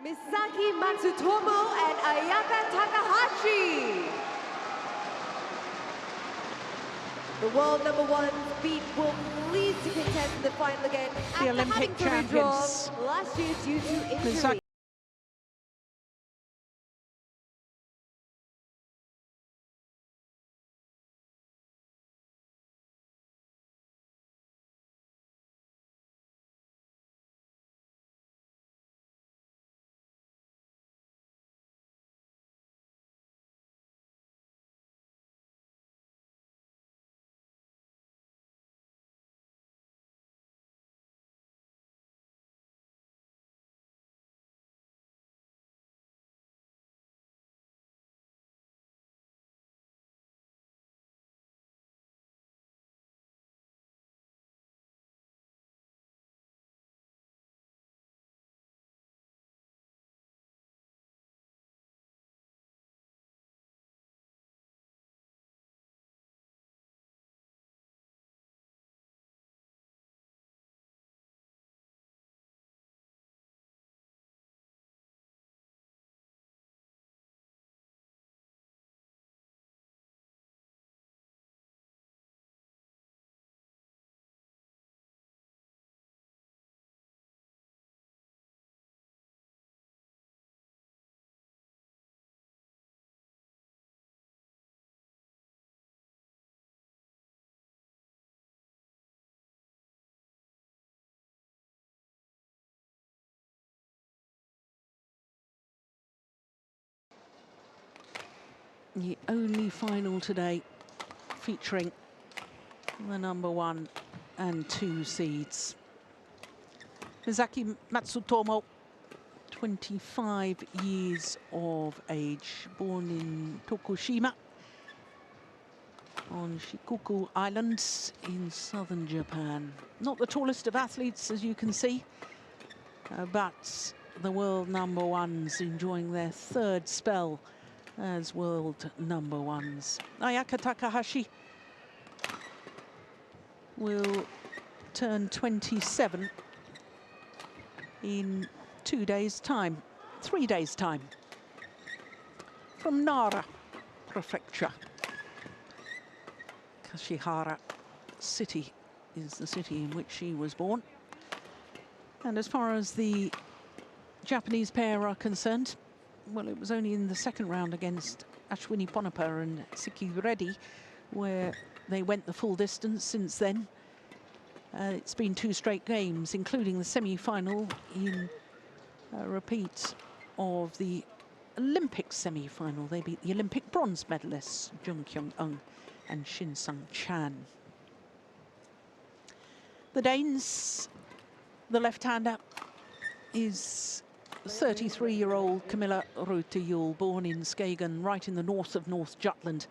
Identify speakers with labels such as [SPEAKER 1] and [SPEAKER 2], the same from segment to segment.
[SPEAKER 1] Misaki MATSUTOMO and Ayaka Takahashi. The world #1 beat will pleased to contest in the final again
[SPEAKER 2] The Olympic champions
[SPEAKER 1] last year due to injury.
[SPEAKER 2] Misaki. The only final today featuring the #1 and 2 seeds. Misaki MATSUTOMO, 25 years of age, born in Tokushima on Shikoku Islands in southern Japan. Not the tallest of athletes, as you can see, but the world #1s enjoying their third spell as world #1s. Ayaka Takahashi will turn 27 in 2 days' time, 3 days' time, from Nara Prefecture. Kashihara City is the city in which she was born. And as far as the Japanese pair are concerned, well, it was only in the second round against Ashwini Ponappa and Siki Reddy where they went the full distance. Since then, it's been 2 straight games, including the semi-final in a repeat of the Olympic semi-final. They beat the Olympic bronze medalists, Jung Kyung-eun and Shin Sung-chan. The Danes, the left-hander, is 33-year-old Kamilla Rytter, born in Skagen, right in the north of North Jutland.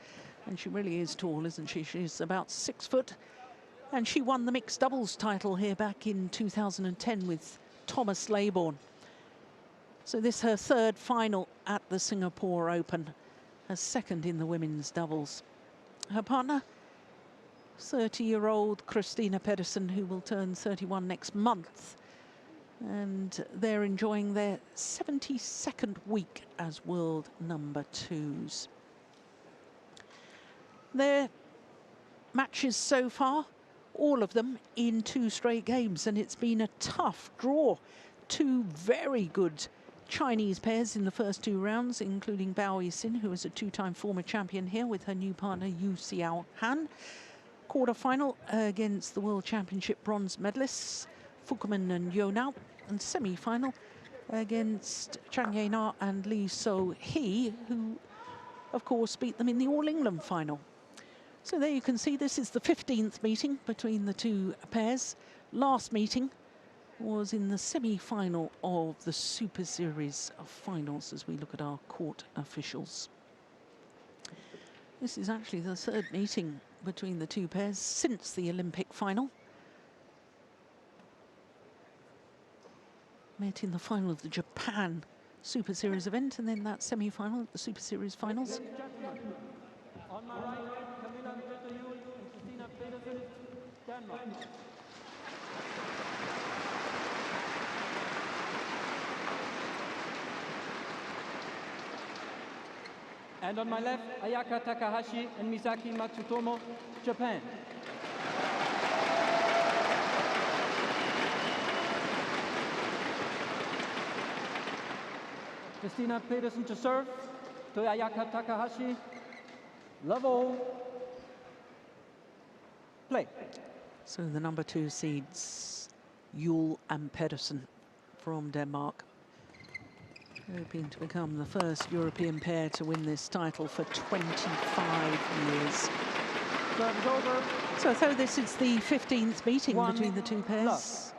[SPEAKER 2] And she really is tall, isn't she? She's about 6 foot. And she won the mixed doubles title here back in 2010 with Thomas Laybourne. So this her third final at the Singapore Open, her second in the women's doubles. Her partner, 30-year-old Christinna PEDERSEN, who will turn 31 next month. And they're enjoying their 72nd week as world #2s. Their matches so far, all of them in 2 straight games, and it's been a tough draw. 2 very good Chinese pairs in the first 2 rounds, including Bao Yixin, who is a 2-time former champion here, with her new partner Yu Xiao Han. Quarter-final against the World Championship bronze medalists Fukuman and Yonao, and semi-final against Chang Ye-na and Lee So-hee, who of course beat them in the All England final. So there you can see this is the 15th meeting between the 2 pairs. Last meeting was in the semi-final of the Super Series of finals, as we look at our court officials. This is actually the 3rd meeting between the 2 pairs since the Olympic final. Met in the final of the Japan Super Series event, and then that semi-final at the Super Series finals.
[SPEAKER 3] On my right, Kamilla and Christinna PEDERSEN, Denmark. And on my left, Ayaka Takahashi and Misaki Matsutomo, Japan. Christinna Pedersen to serve, to Ayaka Takahashi. Love all. Play.
[SPEAKER 2] So the number 2 seeds, JUHL and PEDERSEN from Denmark, hoping to become the first European pair to win this title for 25 years.
[SPEAKER 3] Serve over.
[SPEAKER 2] So this is the 15th meeting between the two pairs.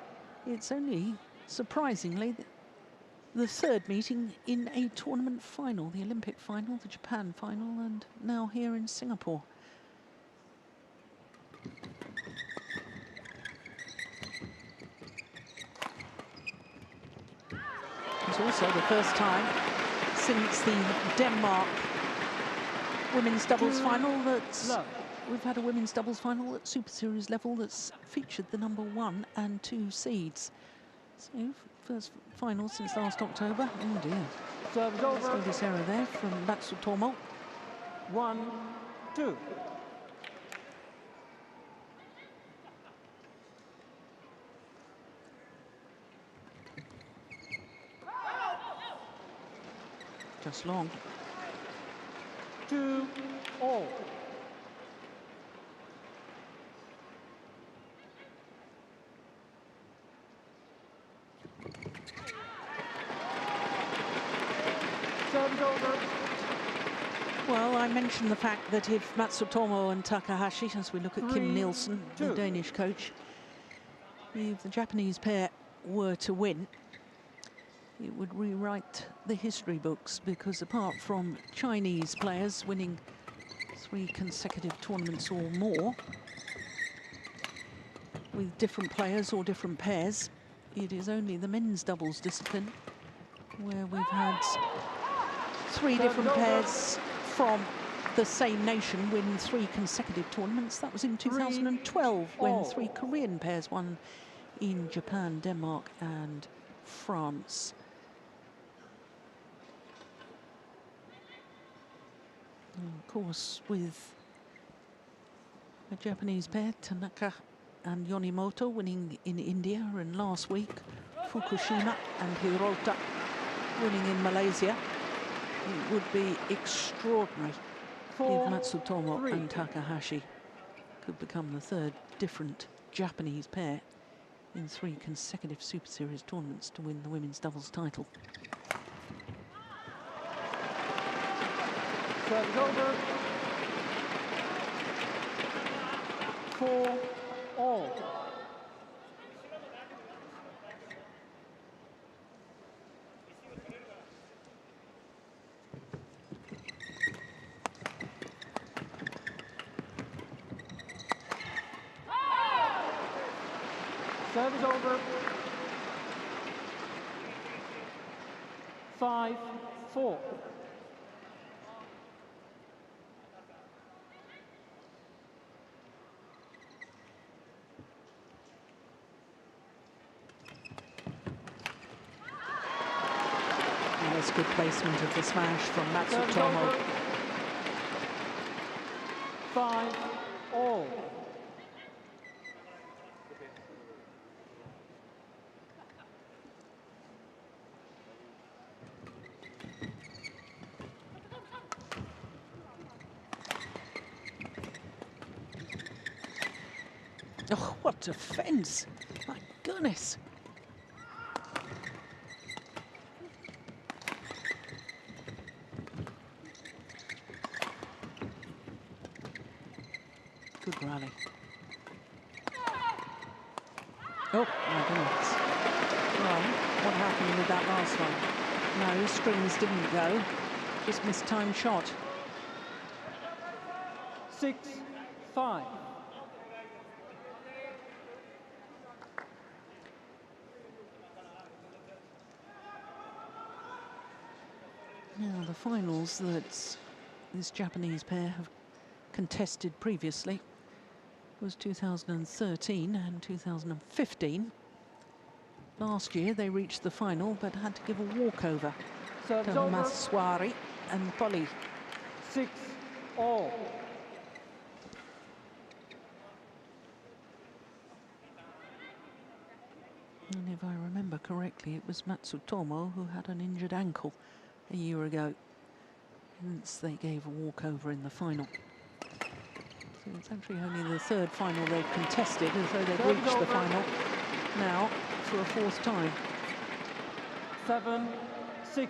[SPEAKER 2] It's only, surprisingly, the 3rd meeting in a tournament final, the Olympic final, the Japan final, and now here in Singapore. It's also the first time since the Denmark women's doubles final that we've had a women's doubles final at Super Series level that's featured the number 1 and 2 seeds. So first final since last October. Oh dear.
[SPEAKER 3] Serves over.
[SPEAKER 2] Service error there from MATSUTOMO.
[SPEAKER 3] 1-2.
[SPEAKER 2] Just long.
[SPEAKER 3] 2-all. Serves over.
[SPEAKER 2] Well, I mentioned the fact that if Matsutomo and Takahashi, as we look at Kim Nielsen, the Danish coach, if the Japanese pair were to win, it would rewrite the history books, because apart from Chinese players winning 3 consecutive tournaments or more with different players or different pairs, it is only the men's doubles discipline where we've had 3 different pairs from the same nation win 3 consecutive tournaments. That was in 2012 when 3 Korean pairs won in Japan, Denmark and France. And of course, with a Japanese pair, Tanaka and Yonimoto winning in India, and last week Fukushima and Hirota winning in Malaysia, it would be extraordinary if Matsutomo and Takahashi could become the 3rd different Japanese pair in 3 consecutive Super Series tournaments to win the women's doubles title.
[SPEAKER 3] Serves over. 4-all. Serves over. 5-4.
[SPEAKER 2] That's good placement of the smash from Matsutomo.
[SPEAKER 3] 5-all.
[SPEAKER 2] Oh, what defense! My goodness. Good rally. Oh, my goodness. Well, what happened with that last one? No, strings didn't go. Just mistimed shot.
[SPEAKER 3] 6-5.
[SPEAKER 2] Now, the finals that this Japanese pair have contested previously was 2013 and 2015. Last year they reached the final but had to give a walkover to Maswari and Polly
[SPEAKER 3] 6-all.
[SPEAKER 2] And if I remember correctly, it was Matsutomo who had an injured ankle a year ago. Hence they gave a walkover in the final. So it's actually only the third final they've contested, as though they've reached the final now for a fourth time.
[SPEAKER 3] 7-6.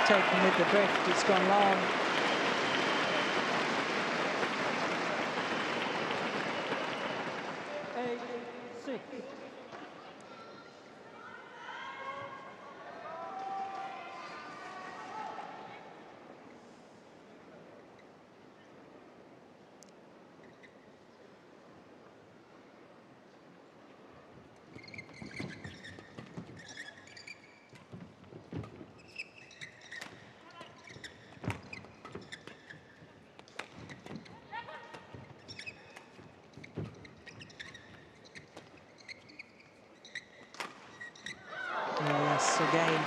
[SPEAKER 2] Taken with the drift, it's gone long. Yes, again,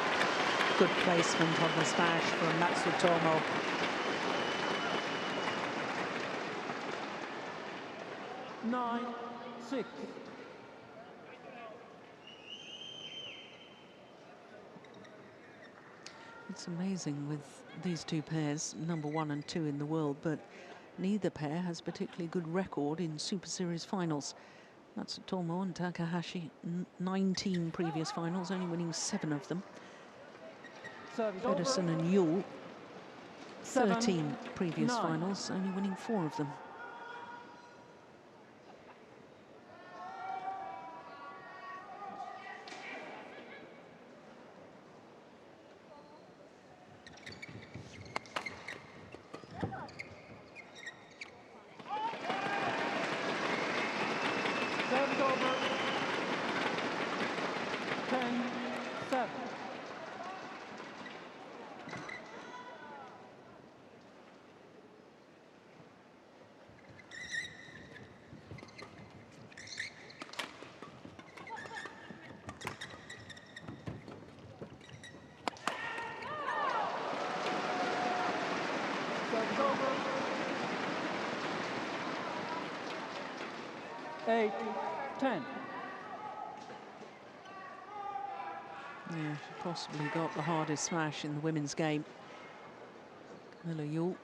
[SPEAKER 2] good placement on the smash from Matsutomo.
[SPEAKER 3] Nine, 6.
[SPEAKER 2] It's amazing with these two pairs, number 1 and 2 in the world, but neither pair has particularly good record in Super Series finals. Matsutomo and Takahashi, 19 previous finals, only winning 7 of them. PEDERSEN and JUHL, 13 previous finals, only winning 4 of them.
[SPEAKER 3] Service over. 10-7. Service over. 8-10.
[SPEAKER 2] Yeah, she possibly got the hardest smash in the women's game. Kamilla JUHL.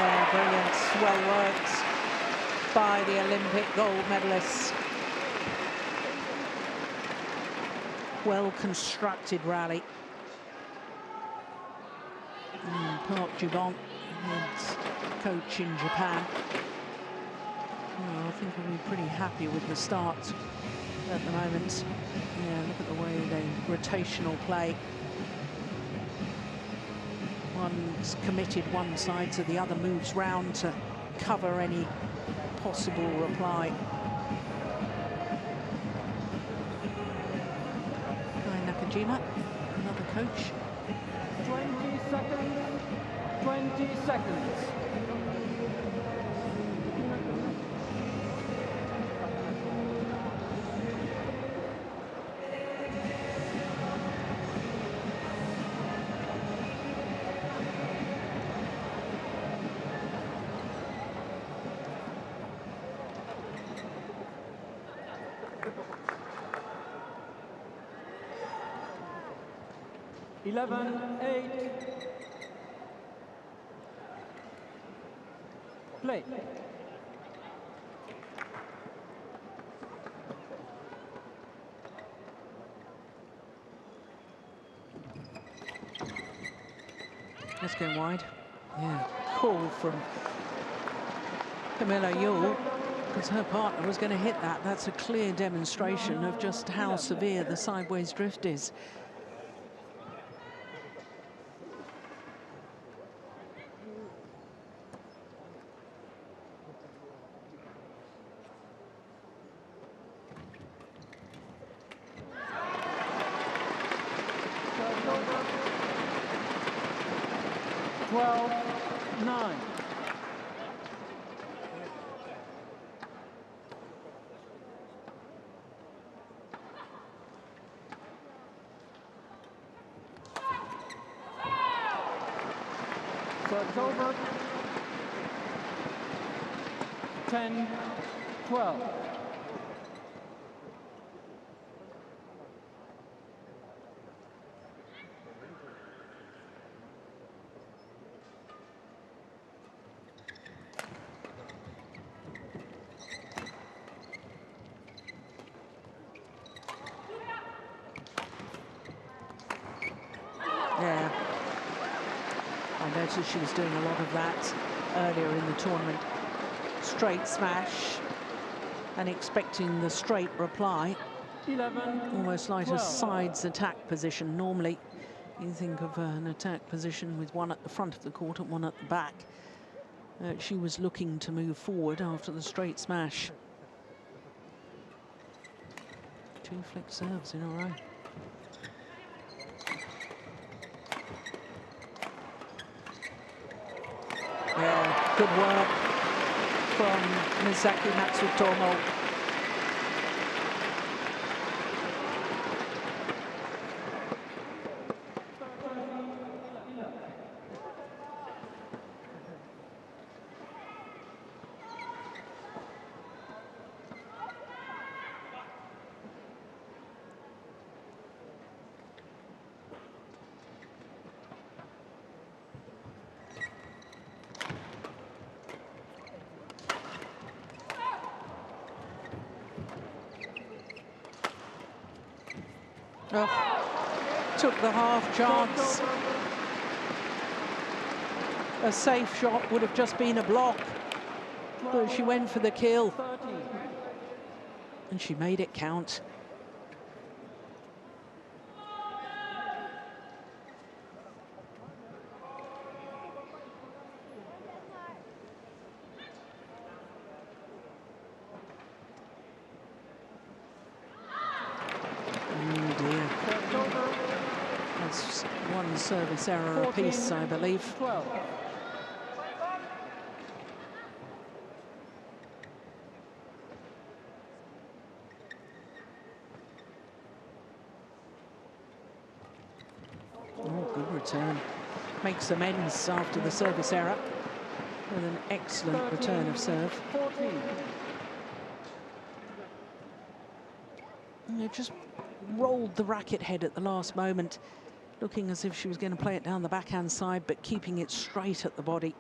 [SPEAKER 2] Oh, brilliant, well worked by the Olympic gold medalists. Well-constructed rally. Park Jubon, head coach in Japan. Oh, I think we'll be pretty happy with the start at the moment. Yeah, look at the way they rotational play. One's committed one side, so the other moves round to cover any possible reply. Nakajima, another coach.
[SPEAKER 3] 20 seconds. 20 seconds. Eleven, 8. Play.
[SPEAKER 2] Let's go wide. Yeah, call from Kamilla JUHL, because her partner was going to hit that. That's a clear demonstration of just how severe the sideways drift is.
[SPEAKER 3] It's over. 10-12.
[SPEAKER 2] Yeah. I noticed she was doing a lot of that earlier in the tournament. Straight smash and expecting the straight reply.
[SPEAKER 3] 11,
[SPEAKER 2] almost like
[SPEAKER 3] 12.
[SPEAKER 2] a sides attack position. Normally you think of an attack position with one at the front of the court and one at the back. She was looking to move forward after the straight smash. 2 flick serves in a row. Yeah, good work from Misaki MATSUTOMO. Oh, took the half chance. A safe shot would have just been a block, but she went for the kill. And she made it count. Service error apiece, I believe.
[SPEAKER 3] 12.
[SPEAKER 2] Oh, good return. Makes amends after the service error with an excellent
[SPEAKER 3] 13,
[SPEAKER 2] return of serve.
[SPEAKER 3] 14.
[SPEAKER 2] And it just rolled the racket head at the last moment, looking as if she was going to play it down the backhand side, but keeping it straight at the body.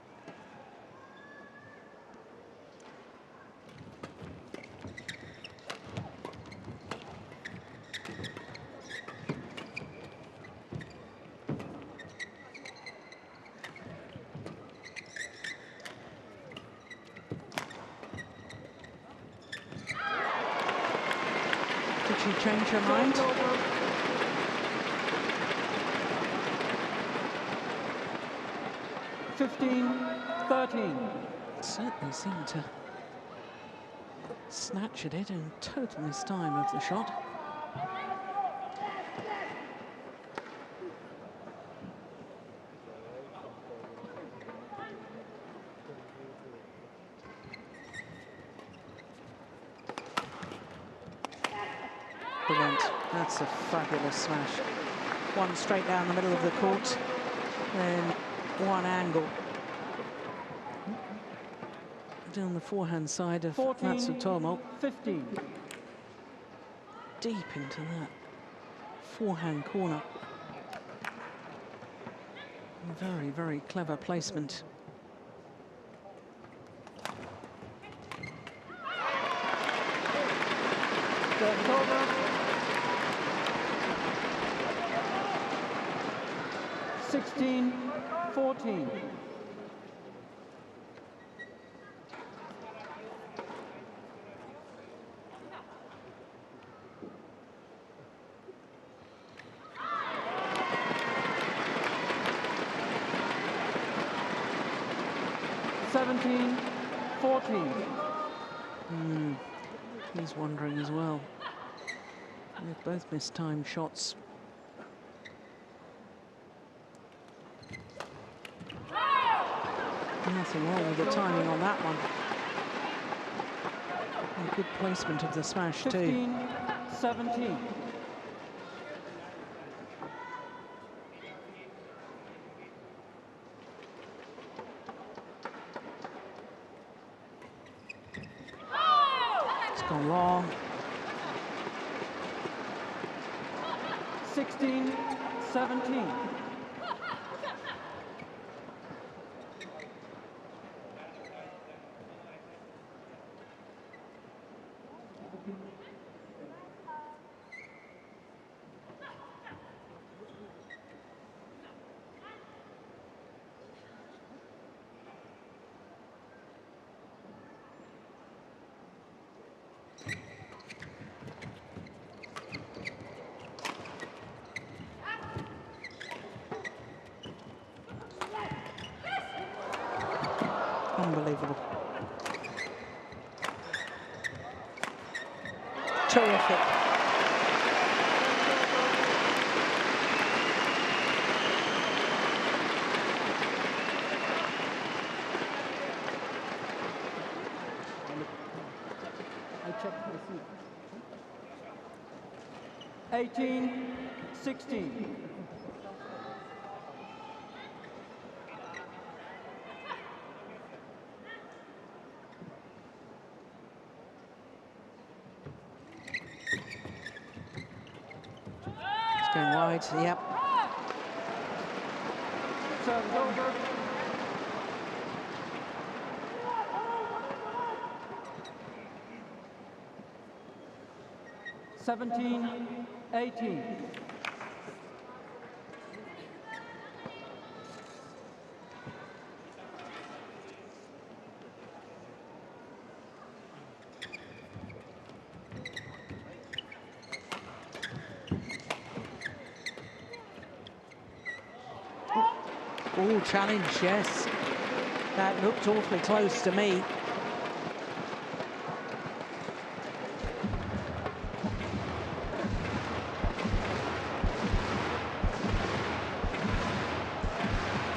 [SPEAKER 2] Did she change her mind?
[SPEAKER 3] 15-13.
[SPEAKER 2] Certainly seemed to snatch at it and total mistime of the shot. Brilliant. That's a fabulous smash. One straight down the middle of the court, then one angle down the forehand side of MATSUTOMO.
[SPEAKER 3] 15.
[SPEAKER 2] Deep into that forehand corner. Very, very clever placement.
[SPEAKER 3] That's over. 16-14.
[SPEAKER 2] He's wondering as well. They've both missed time shots. Nothing wrong with the timing on that one. And a good placement of the smash too.
[SPEAKER 3] 15-17.
[SPEAKER 2] It's gone long.
[SPEAKER 3] 16-17.
[SPEAKER 2] Unbelievable. Terrific.
[SPEAKER 3] I checked the seat. 18-16.
[SPEAKER 2] Going wide, yep.
[SPEAKER 3] Serve over. Seventeen, 18.
[SPEAKER 2] Oh, challenge, yes. That looked awfully close to me.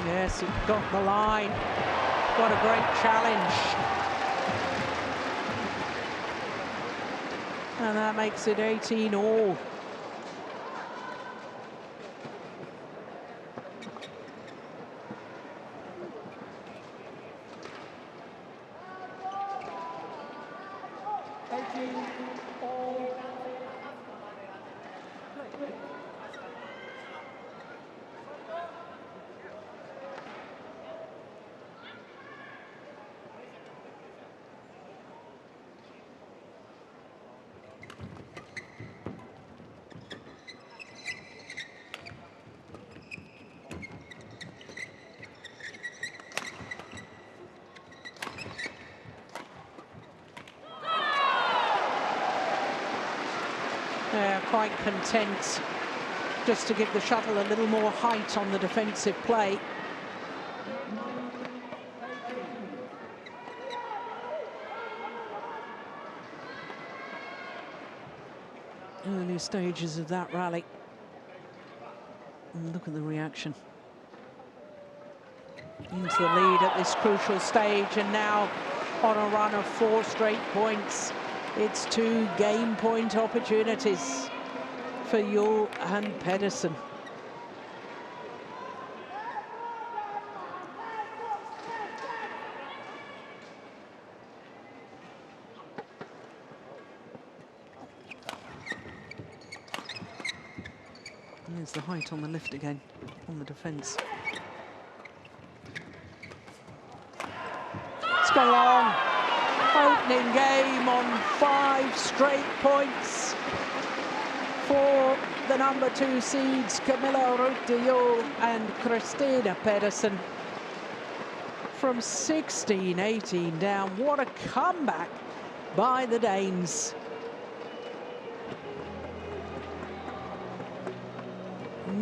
[SPEAKER 2] Yes, it got the line. What a great challenge. And that makes it 18-all. They're quite content just to give the shuttle a little more height on the defensive play. Early stages of that rally. And look at the reaction. Into the lead at this crucial stage, and now on a run of 4 straight points. It's 2 game point opportunities for JUHL and PEDERSEN. And there's the height on the lift again, on the defence. It's gone long. Opening game on 5 straight points for the number 2 seeds, Kamilla, Rytter and Christinna Pedersen. From 16-18 down, what a comeback by the Danes.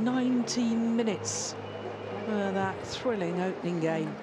[SPEAKER 2] 19 minutes for that thrilling opening game.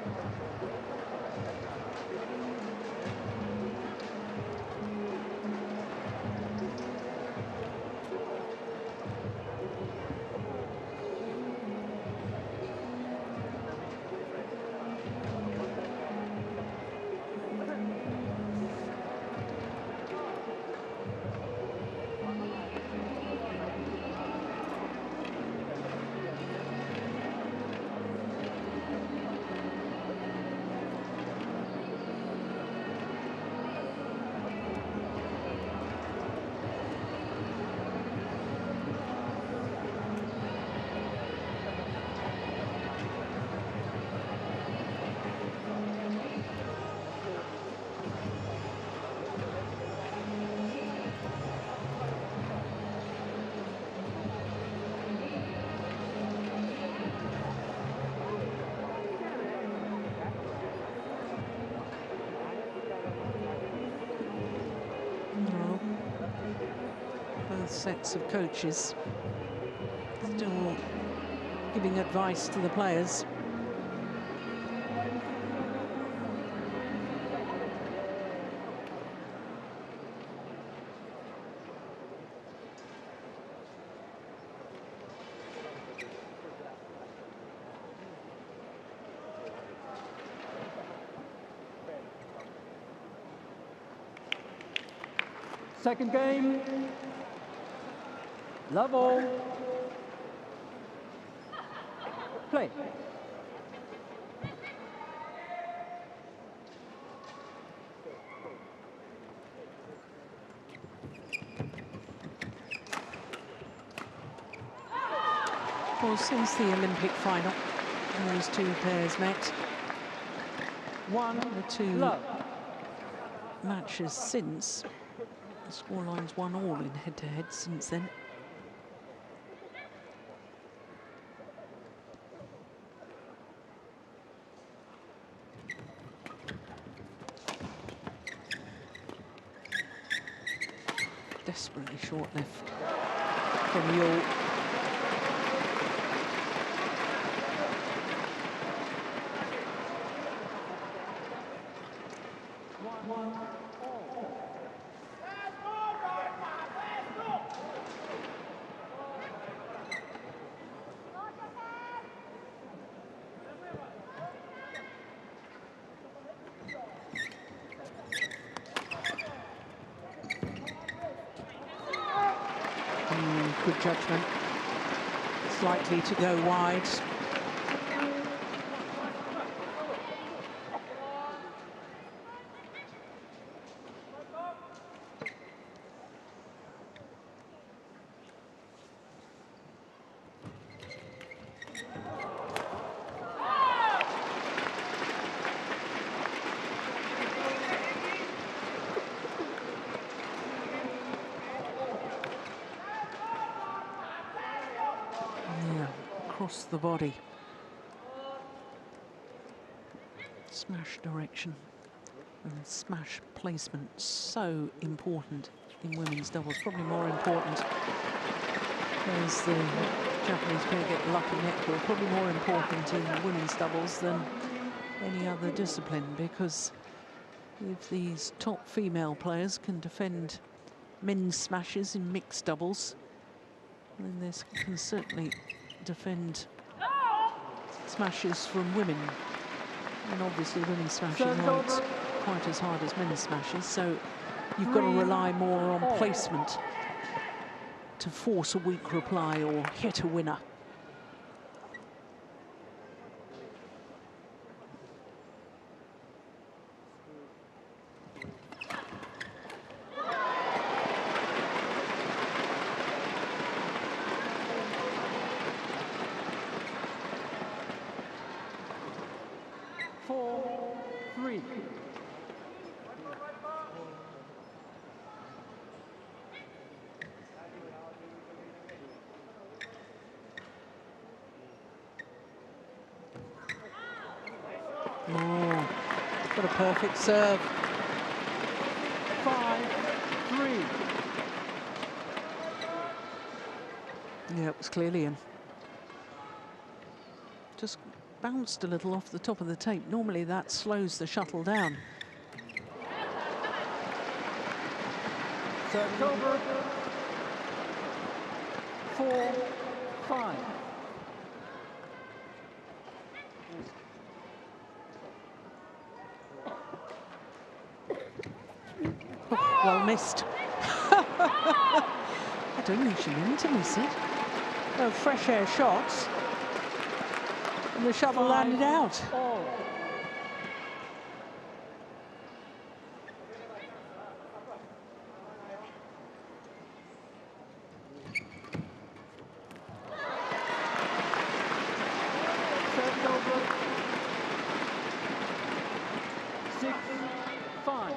[SPEAKER 2] Both sets of coaches still giving advice to the players.
[SPEAKER 3] Second game, level, play.
[SPEAKER 2] Well, since the Olympic final, those two pairs met. The two
[SPEAKER 3] Love.
[SPEAKER 2] matches since. The scoreline's 1-1 in head-to-head since then. Desperately short left from JUHL. Good judgment. It's likely to go wide. Across the body. Smash direction and smash placement, so important in women's doubles, probably more important as the Japanese pair get lucky netball, probably more important in women's doubles than any other discipline, because if these top female players can defend men's smashes in mixed doubles, then this can certainly defend smashes from women. And obviously women's smashes aren't quite as hard as men's smashes, so you've got to rely more on placement to force a weak reply or hit a winner. Oh, got a perfect serve.
[SPEAKER 3] 5-3.
[SPEAKER 2] Yeah, it was clearly in. Just bounced a little off the top of the tape. Normally that slows the shuttle down.
[SPEAKER 3] Serve's over. 4-5.
[SPEAKER 2] Well missed. I don't think she meant to miss it. No fresh air shots. And the shuttle landed out.
[SPEAKER 3] All. Serve's over. 6-5.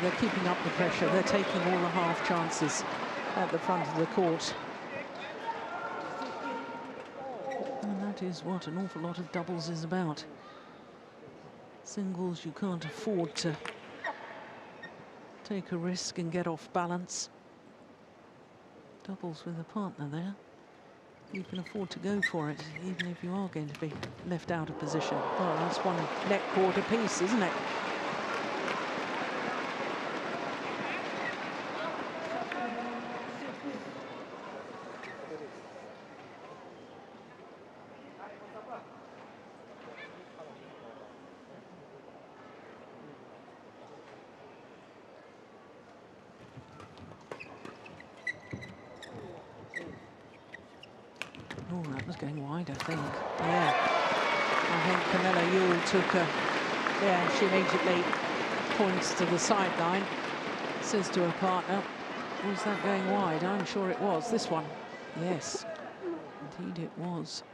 [SPEAKER 2] They're keeping up the pressure. They're taking all the half chances at the front of the court. And that is what an awful lot of doubles is about. Singles, you can't afford to take a risk and get off balance. Doubles with a partner there, you can afford to go for it, even if you are going to be left out of position. Well, that's one net court apiece, isn't it? Oh, that was going wide, I think. Yeah. I think Kamilla took a... Yeah, she immediately points to the sideline, says to her partner, was that going wide? I'm sure it was. This one. Yes, indeed it was.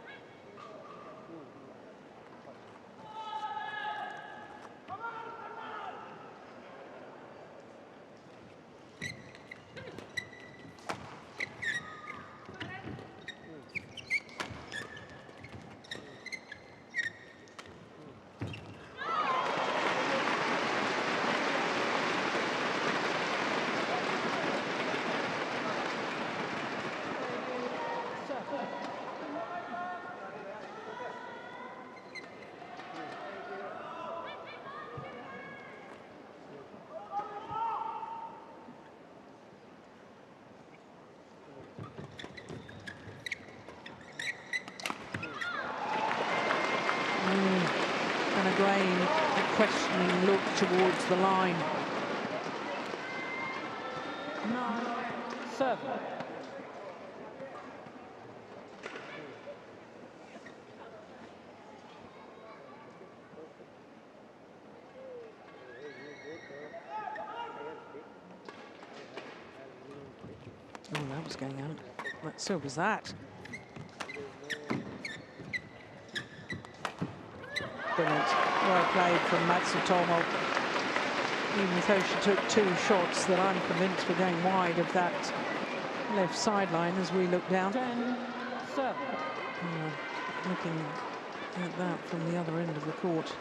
[SPEAKER 2] And again, a questioning look towards the line.
[SPEAKER 3] 9-7.
[SPEAKER 2] Oh, that was going out. But so was that. Brilliant. Well played from Matsutomo. Even though she took two shots that I'm convinced were going wide of that left sideline as we look down.
[SPEAKER 3] 10-7.
[SPEAKER 2] Looking at that from the other end of the court.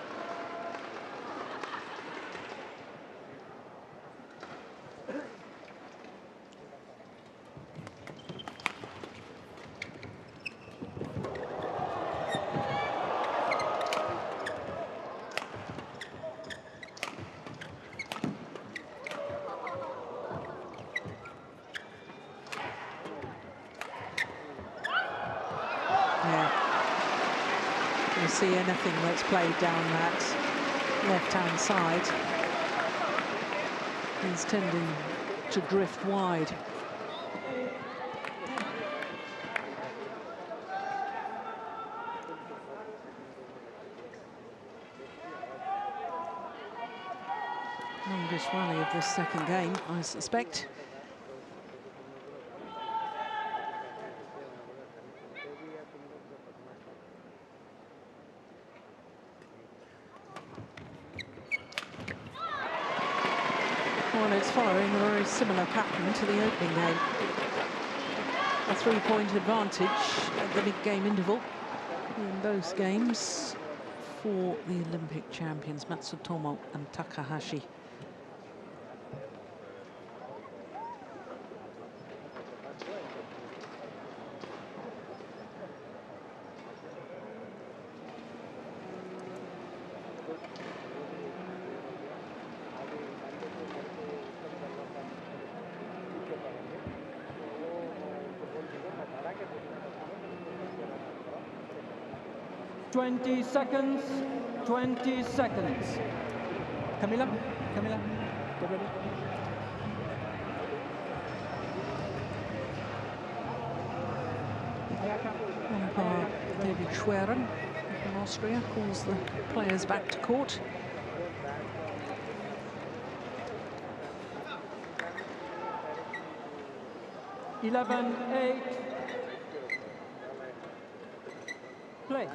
[SPEAKER 2] You see anything that's played down that left-hand side is tending to drift wide. Longest rally of this second game, I suspect. Well, it's following a very similar pattern to the opening game. A 3-point advantage at the mid-game interval in both games for the Olympic champions, Matsutomo and Takahashi.
[SPEAKER 3] Twenty seconds. 20 seconds. Kamilla, get ready.
[SPEAKER 2] Umpire David Schwerin from Austria calls the players back to court.
[SPEAKER 3] Eleven, 8. Play.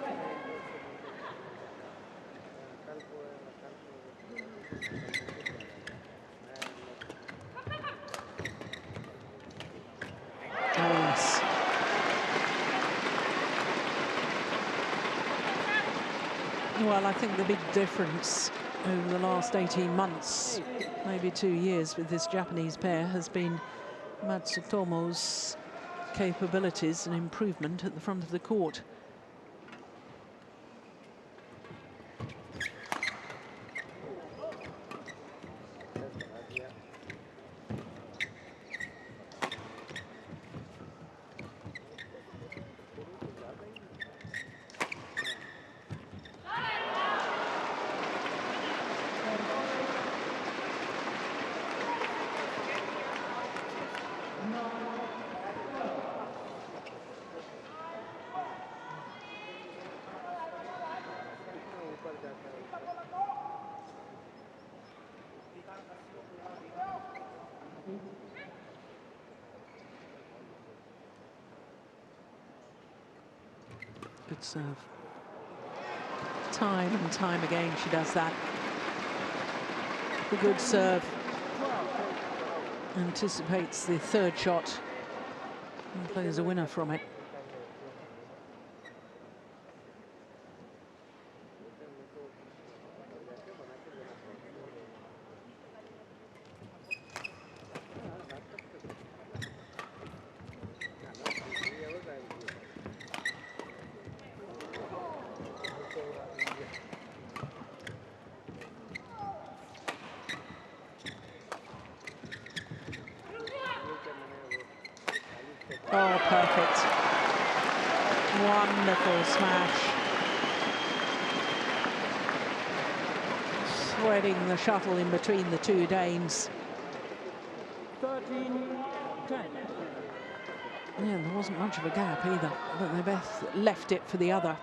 [SPEAKER 2] Nice. Well, I think the big difference over the last 18 months, maybe 2 years with this Japanese pair, has been Matsutomo's capabilities and improvement at the front of the court. Good serve. Time and time again she does that. The good serve. Anticipates the third shot and plays a winner from it. Oh, perfect. Wonderful smash. Threading the shuttle in between the two Danes.
[SPEAKER 3] 13-10.
[SPEAKER 2] Yeah, there wasn't much of a gap either, but they both left it for the other.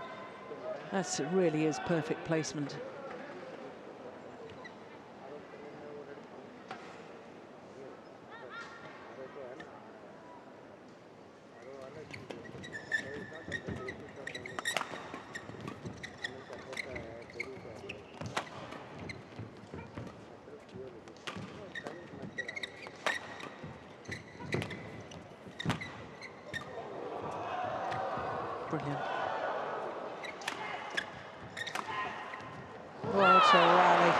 [SPEAKER 2] That's, it really is perfect placement. Brilliant. What a rally.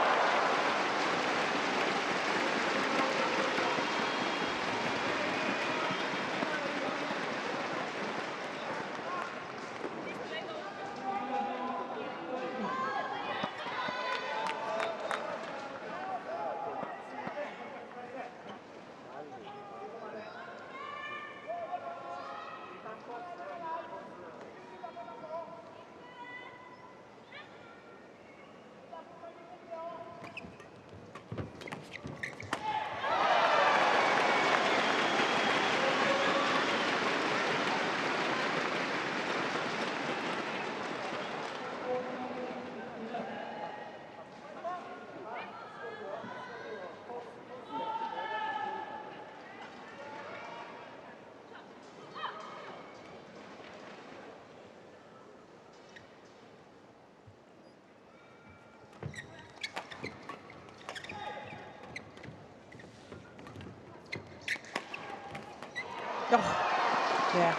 [SPEAKER 2] Oh, yeah.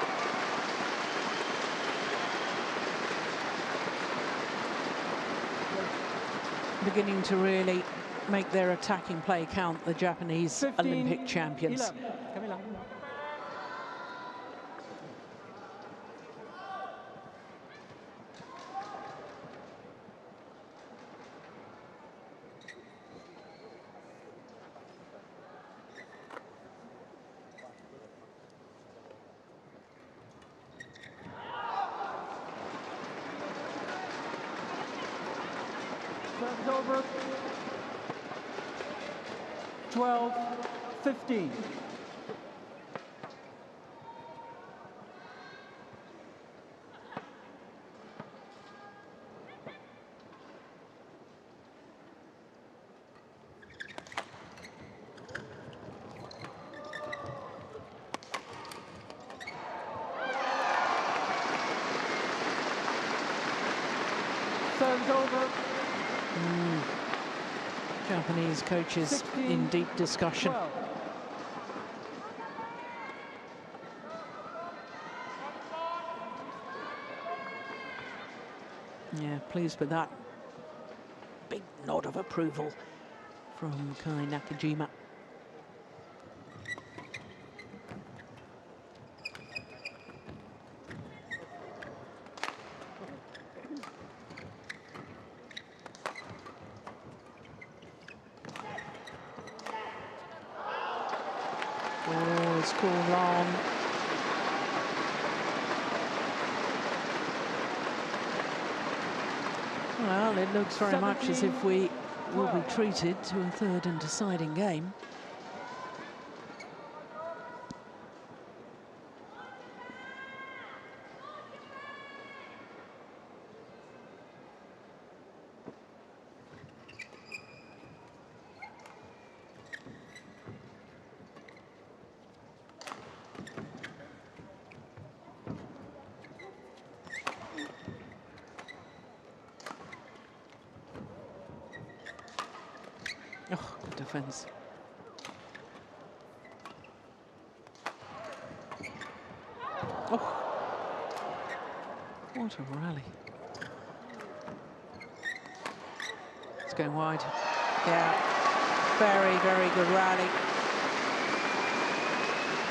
[SPEAKER 2] Beginning to really make their attacking play count, the Japanese
[SPEAKER 3] 15,
[SPEAKER 2] Olympic champions.
[SPEAKER 3] 11. Kamilla. Serves over. 12-15. Serves over.
[SPEAKER 2] Japanese coaches
[SPEAKER 3] 16,
[SPEAKER 2] in deep discussion.
[SPEAKER 3] 12.
[SPEAKER 2] Yeah, pleased with that. Big nod of approval from Kai Nakajima. Oh, it's called long. Well, it looks very much as if we will be treated to a third and deciding game. Oh, good defense. Oh, what a rally. It's going wide. Yeah, very, very good rally.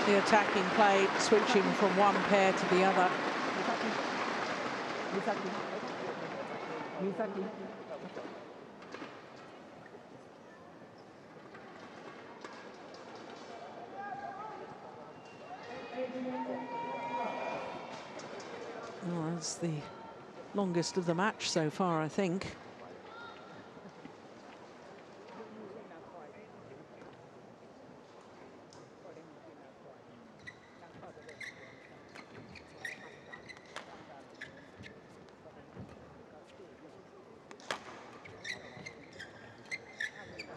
[SPEAKER 2] The attacking play switching from one pair to the other.
[SPEAKER 3] Misaki. Misaki.
[SPEAKER 2] Well, that's the longest of the match so far, I think.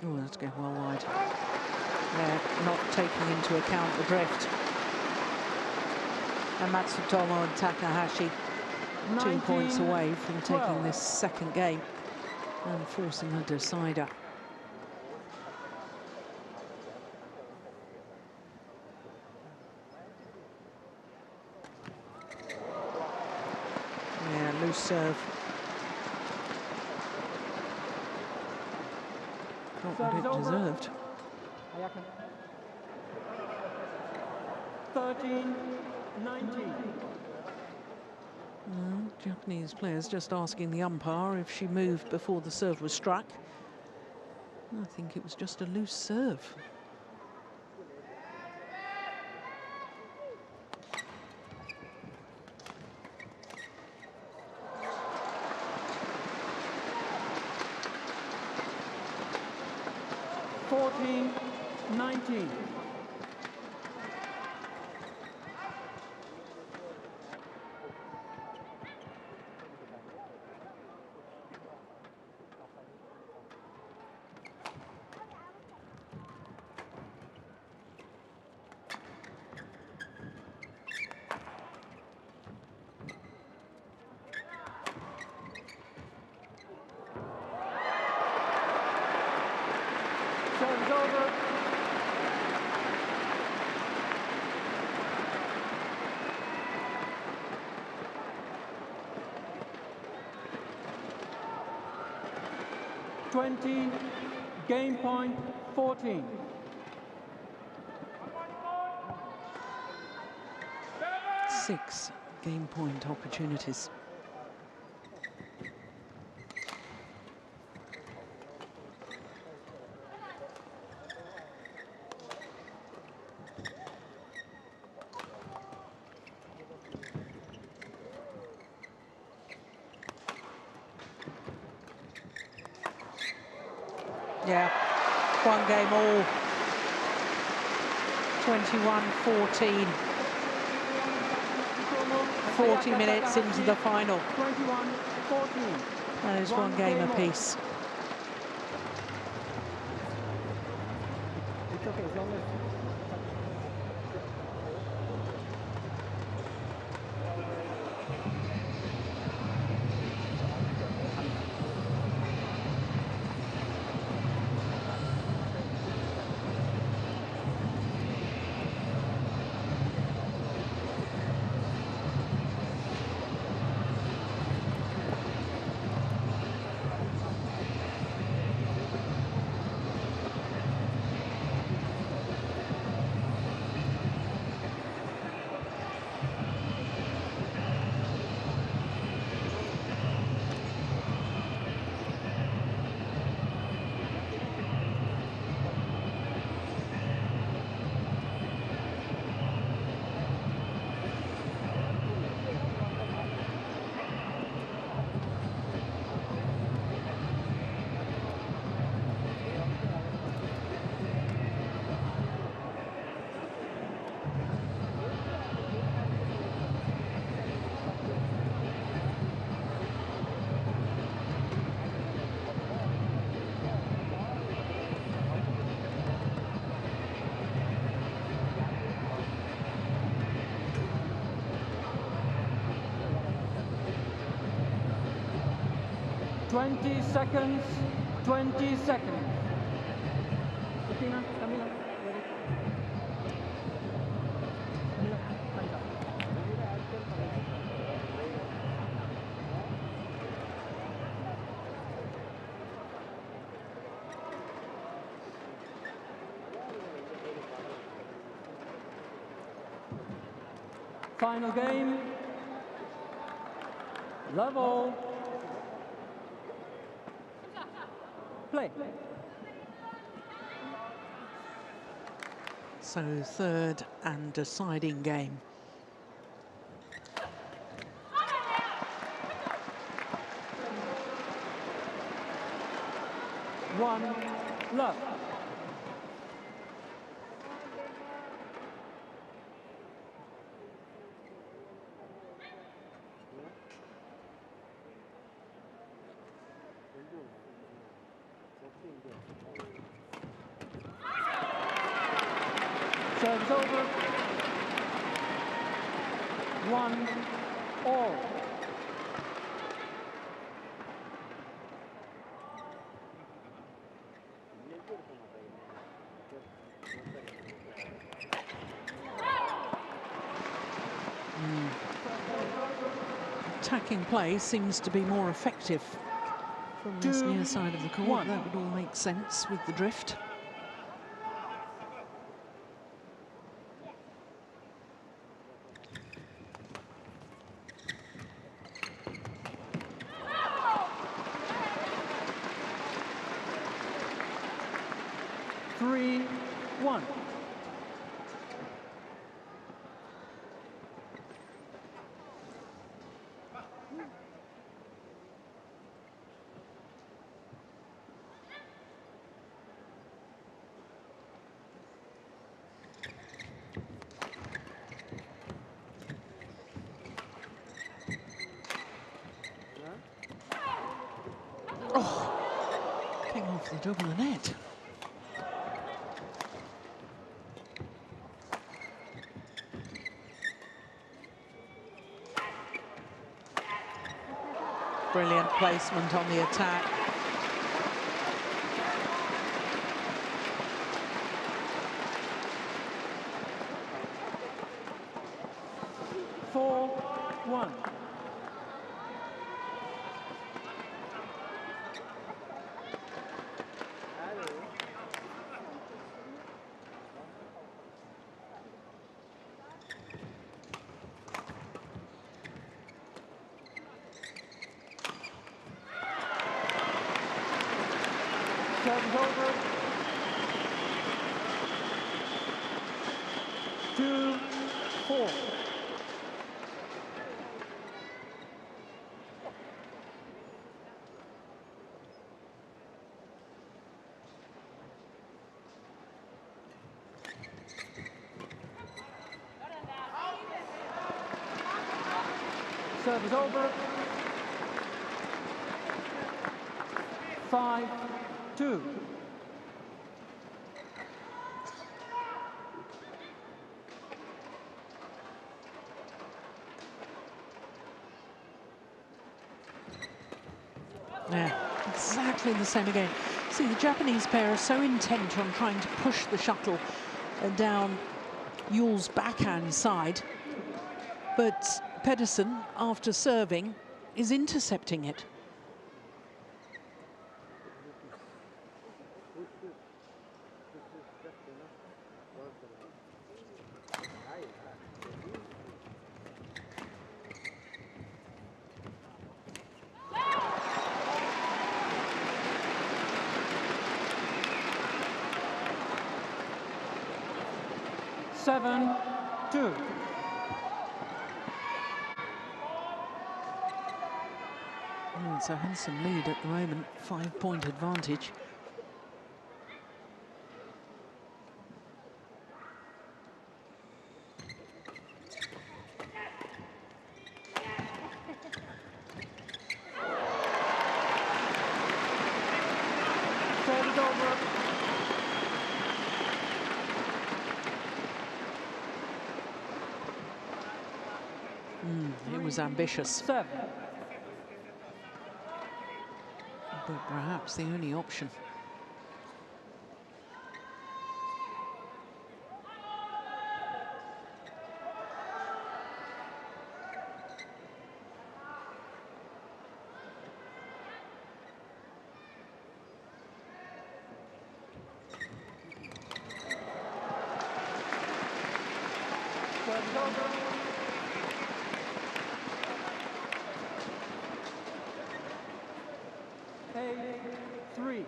[SPEAKER 2] Oh, that's going well wide. They're not taking into account the drift. And MATSUTOMO and TAKAHASHI 2 points away from taking this second game and forcing a decider. Yeah, loose serve. Not what it deserved.
[SPEAKER 3] Ayaka. 13-19.
[SPEAKER 2] Japanese players just asking the umpire if she moved before the serve was struck. I think it was just a loose serve.
[SPEAKER 3] (14-19). Serves over. 20, game point 14.
[SPEAKER 2] Six game point opportunities. Yeah, one game all. 21-14. 40 minutes into the final.
[SPEAKER 3] 21-14.
[SPEAKER 2] That is one game apiece.
[SPEAKER 3] It's okay, as long as... Twenty seconds. Christinna, Kamilla, ready? Kamilla, time's up. Final game. Level. Play.
[SPEAKER 2] So third and deciding game.
[SPEAKER 3] One love. Service over. 1-all.
[SPEAKER 2] Attacking play seems to be more effective from this near side of the court.
[SPEAKER 3] 2-1.
[SPEAKER 2] That would all make sense with the drift. Came off the double the net. Brilliant placement on the attack.
[SPEAKER 3] Service over. 2-4. Service over. 5-2.
[SPEAKER 2] Yeah, exactly the same again. See, the Japanese pair are so intent on trying to push the shuttle down JUHL's backhand side, but Pedersen, after serving, is intercepting it.
[SPEAKER 3] Seven, 2.
[SPEAKER 2] It's a handsome lead at the moment, 5-point advantage.
[SPEAKER 3] Service over.
[SPEAKER 2] It was ambitious,
[SPEAKER 3] 7.
[SPEAKER 2] but perhaps the only option.
[SPEAKER 3] Service over. 8-3.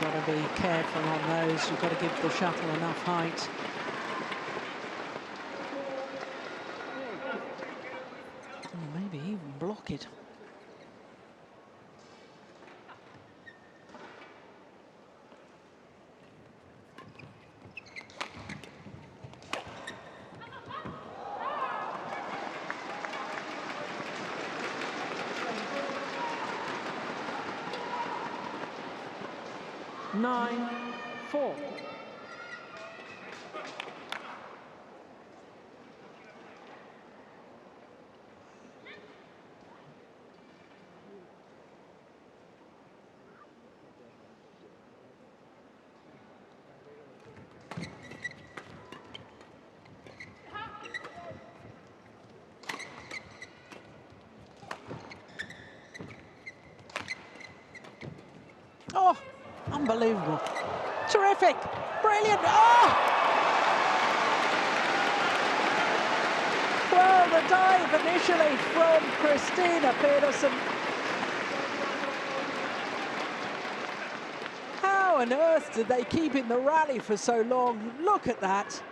[SPEAKER 2] Got to be careful on those. You've got to give the shuttle enough height. Or maybe even block it.
[SPEAKER 3] Nine, 4.
[SPEAKER 2] Oh, unbelievable. Terrific. Brilliant. Oh! Well, the dive initially from Christinna Pedersen. How on earth did they keep in the rally for so long? Look at that.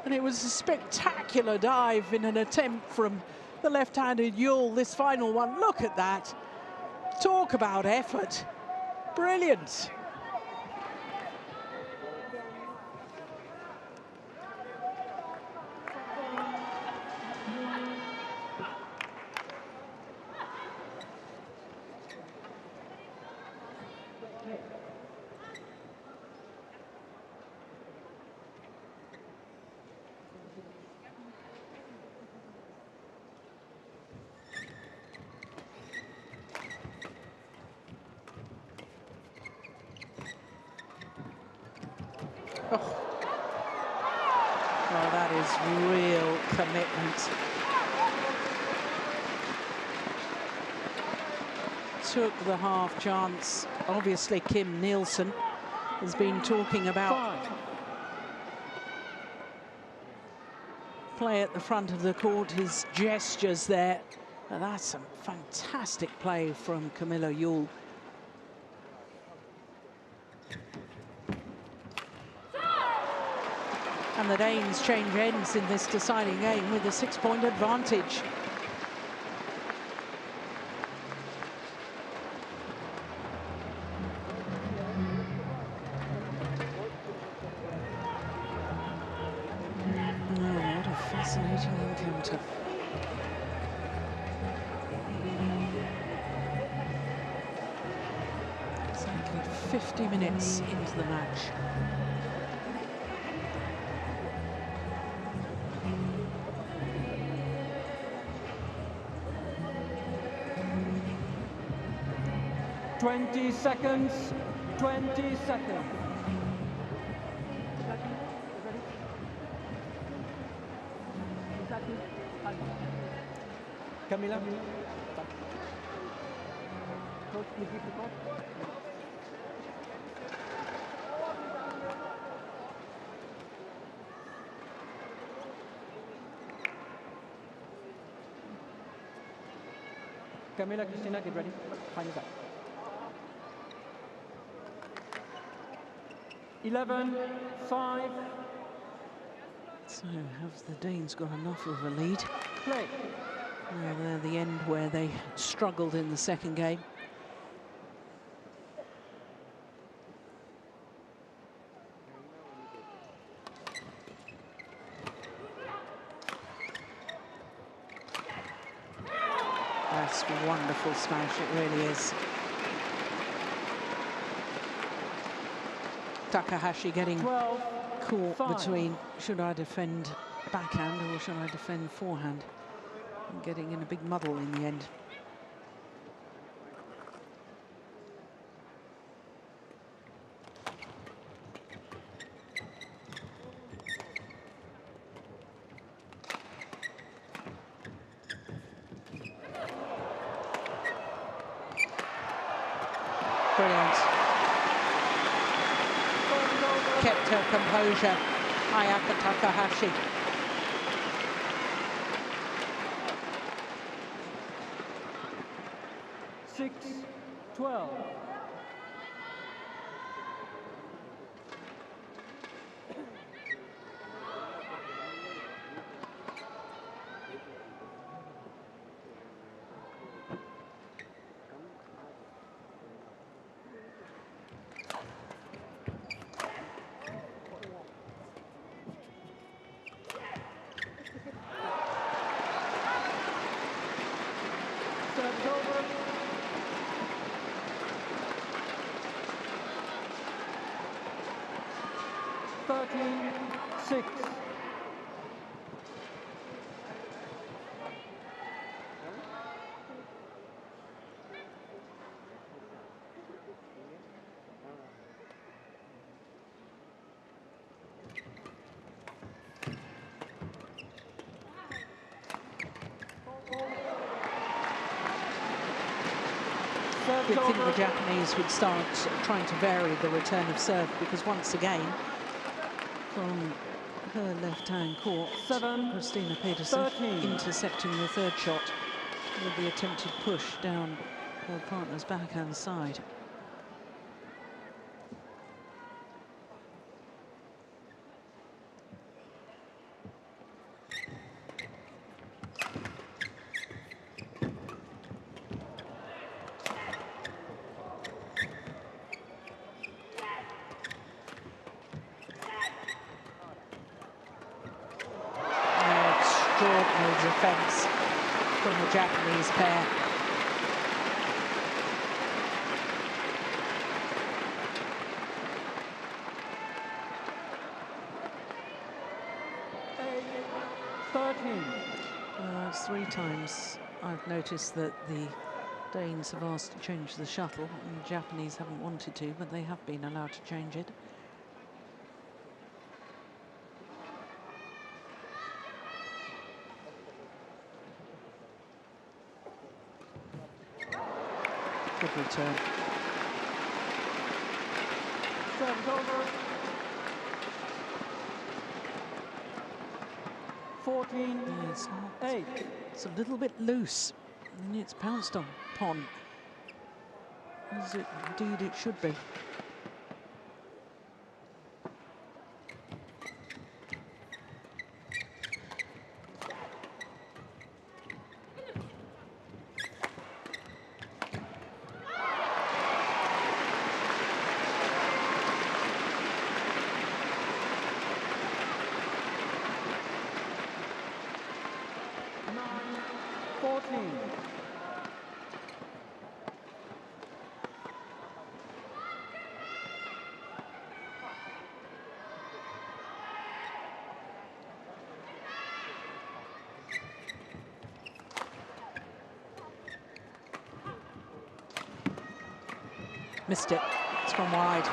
[SPEAKER 2] And it was a spectacular dive in an attempt from the left-handed JUHL, this final one. Look at that. Talk about effort. Brilliant. Oh. Oh, that is real commitment. took the half chance. Obviously, Kim Nielsen has been talking about play at the front of the court, his gestures there. And that's some fantastic play from Kamilla JUHL. And the Danes change ends in this deciding game with a 6-point advantage. Oh, what a fascinating encounter. Exactly 50 minutes into the match.
[SPEAKER 3] Twenty seconds. 20 seconds. Kamilla. Coach, please give the call. Kamilla, Christinna, get ready. Time is up. 11-5.
[SPEAKER 2] So have the Danes got enough of a lead?
[SPEAKER 3] Play.
[SPEAKER 2] Well, they're the end where they struggled in the second game. That's a wonderful smash, it really is. Takahashi getting caught between, should I defend backhand or should I defend forehand? And getting in a big muddle in the end. Brilliant. Kept her composure, Ayaka Takahashi.
[SPEAKER 3] Six, 12. Serves over. 13-6.
[SPEAKER 2] You'd think the Japanese would start trying to vary the return of serve, because once again, from her left-hand court, Christinna Pedersen intercepting the third shot with the attempted push down her partner's backhand side. Extraordinary defense from the Japanese pair. It's 3 times I've noticed that the Danes have asked to change the shuttle, and the Japanese haven't wanted to, but they have been allowed to change it. Good return.
[SPEAKER 3] Serves over. 14,
[SPEAKER 2] Yeah, it's not.
[SPEAKER 3] 8.
[SPEAKER 2] It's a little bit loose, and it's pounced upon, as it indeed it should be. Missed it. It's gone wide.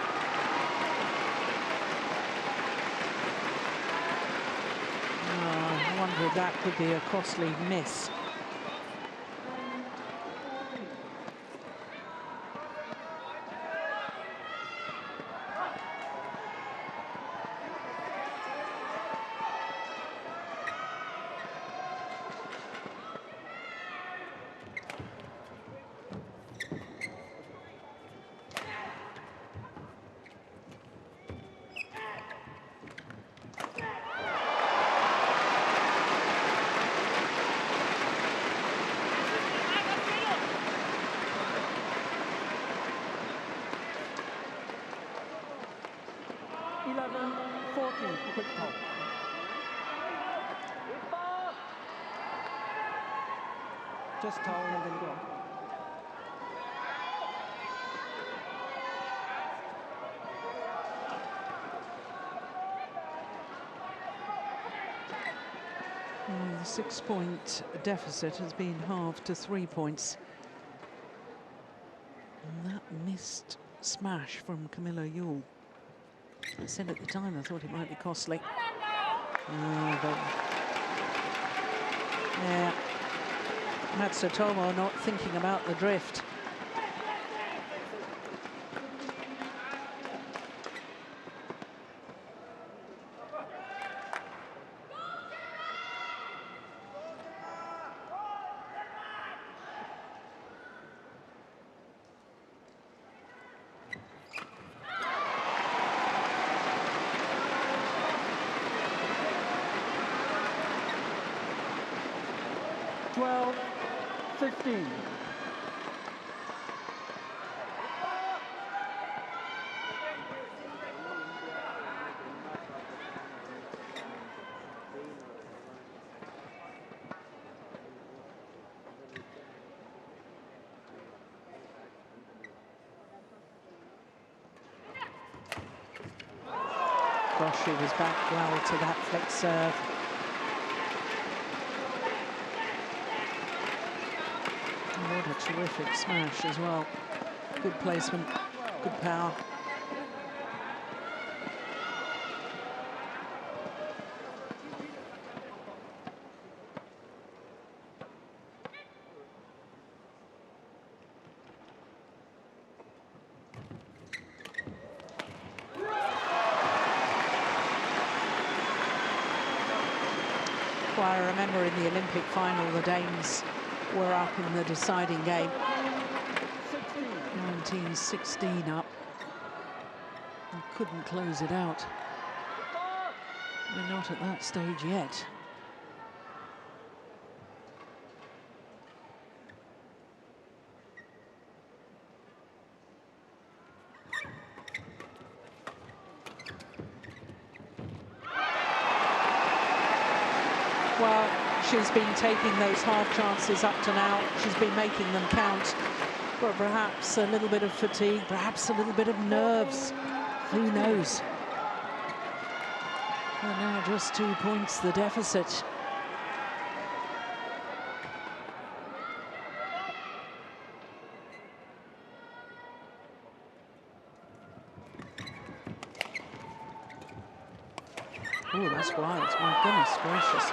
[SPEAKER 2] Oh, I wonder if that could be a costly miss.
[SPEAKER 3] Quick call. Just towel and then go.
[SPEAKER 2] Well, the 6-point deficit has been halved to 3 points. And that missed smash from Kamilla JUHL. I said at the time I thought it might be costly. But yeah, MATSUTOMO not thinking about the drift. Gosh, she was back well to that flick serve. What a terrific smash as well. Good placement, good power. Well, I remember in the Olympic final, the Danes were up in the deciding game. 19-16 up. And couldn't close it out. We're not at that stage yet. Well, she's been taking those half chances up to now. She's been making them count. But perhaps a little bit of fatigue, perhaps a little bit of nerves. Who knows? And now just 2 points, the deficit. Oh, that's wide. My goodness gracious.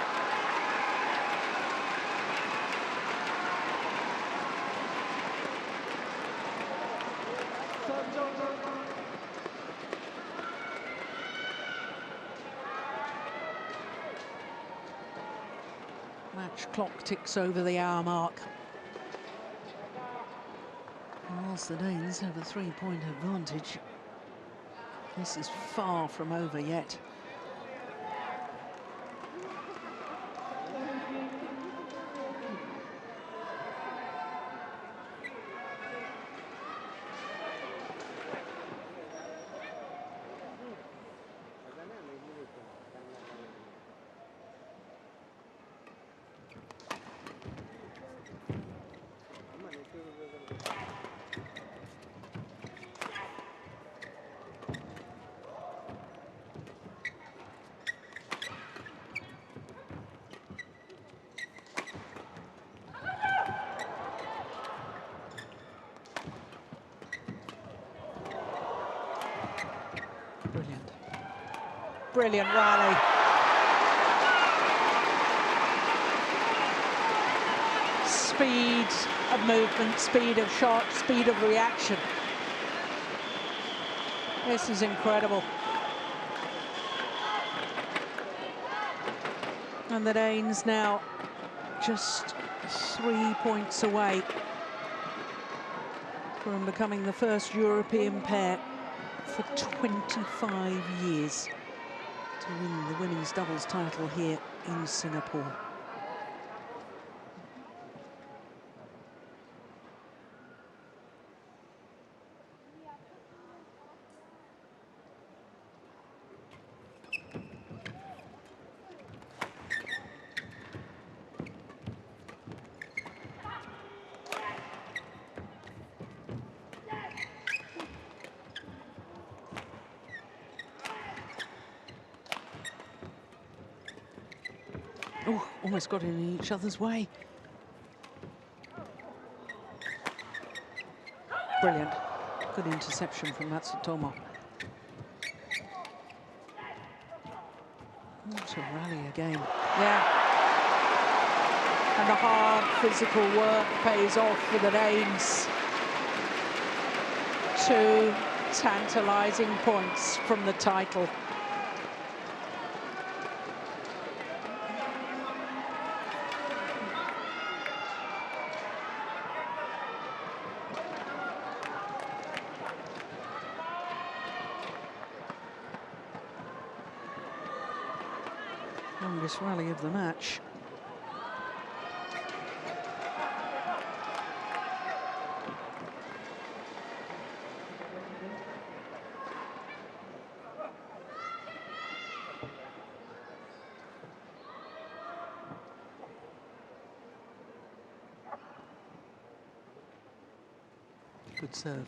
[SPEAKER 2] Match clock ticks over the hour mark. Whilst the Danes have a 3-point advantage, this is far from over yet. Brilliant. Brilliant rally. Speed of movement, speed of shot, speed of reaction. This is incredible. And the Danes now just 3 points away from becoming the first European pair for 25 years to win the women's doubles title here in Singapore. Oh, almost got in each other's way. Brilliant. Good interception from MATSUTOMO. What a rally again. Yeah. And the hard physical work pays off for the Danes. 2 tantalising points from the title. Longest rally of the match. Good serve.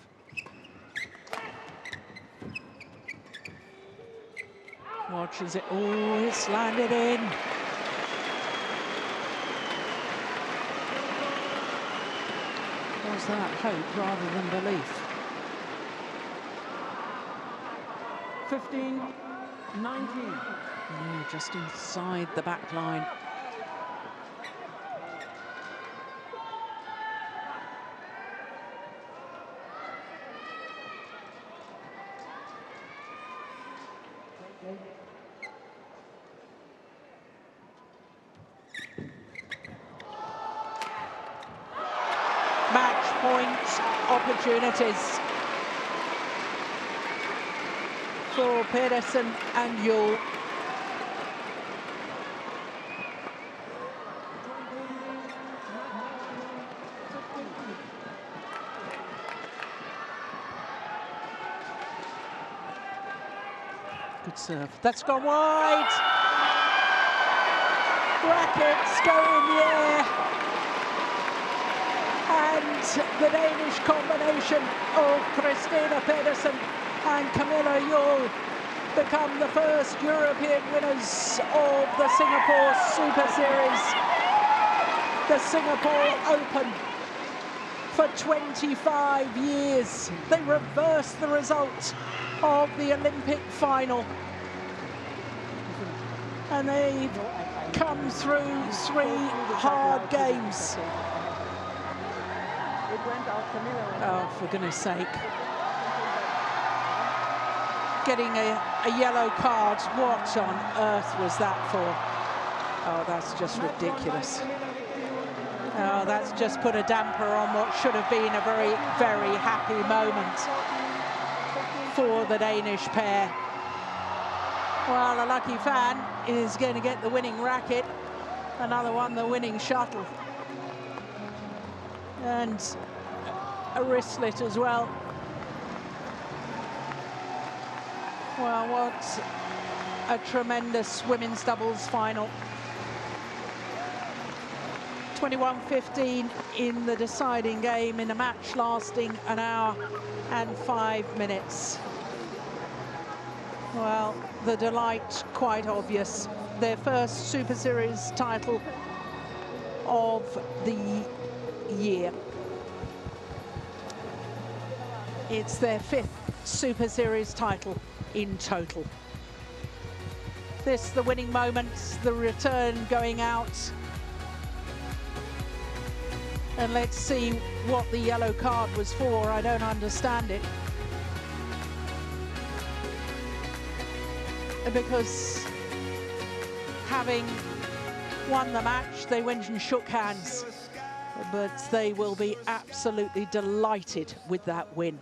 [SPEAKER 2] Watches it. Oh, it's landed in. Was that hope rather than belief?
[SPEAKER 3] 15-19.
[SPEAKER 2] Yeah, just inside the back line. Match point opportunities for Pedersen and JUHL. Good serve. That's gone wide. Rackets go in the air. And the Danish combination of Christinna Pedersen and Kamilla JUHL become the first European winners of the Singapore Super Series, the Singapore Open. For 25 years, they reversed the result of the Olympic final. And they've come through 3 hard games. Oh, for goodness sake. getting a yellow card. What on earth was that for? Oh, that's just ridiculous. Oh, that's just put a damper on what should have been a very, very happy moment for the Danish pair. Well, a lucky fan is going to get the winning racket. Another one, the winning shuttle. And a wristlet as well. Well, what a tremendous women's doubles final. 21-15 in the deciding game in a match lasting an hour and 5 minutes. Well, the delight quite obvious. Their first Super Series title of the year. It's their 5th Super Series title in total. This, the winning moments, the return going out. And let's see what the yellow card was for. I don't understand it. Because having won the match, they went and shook hands. But they will be absolutely delighted with that win.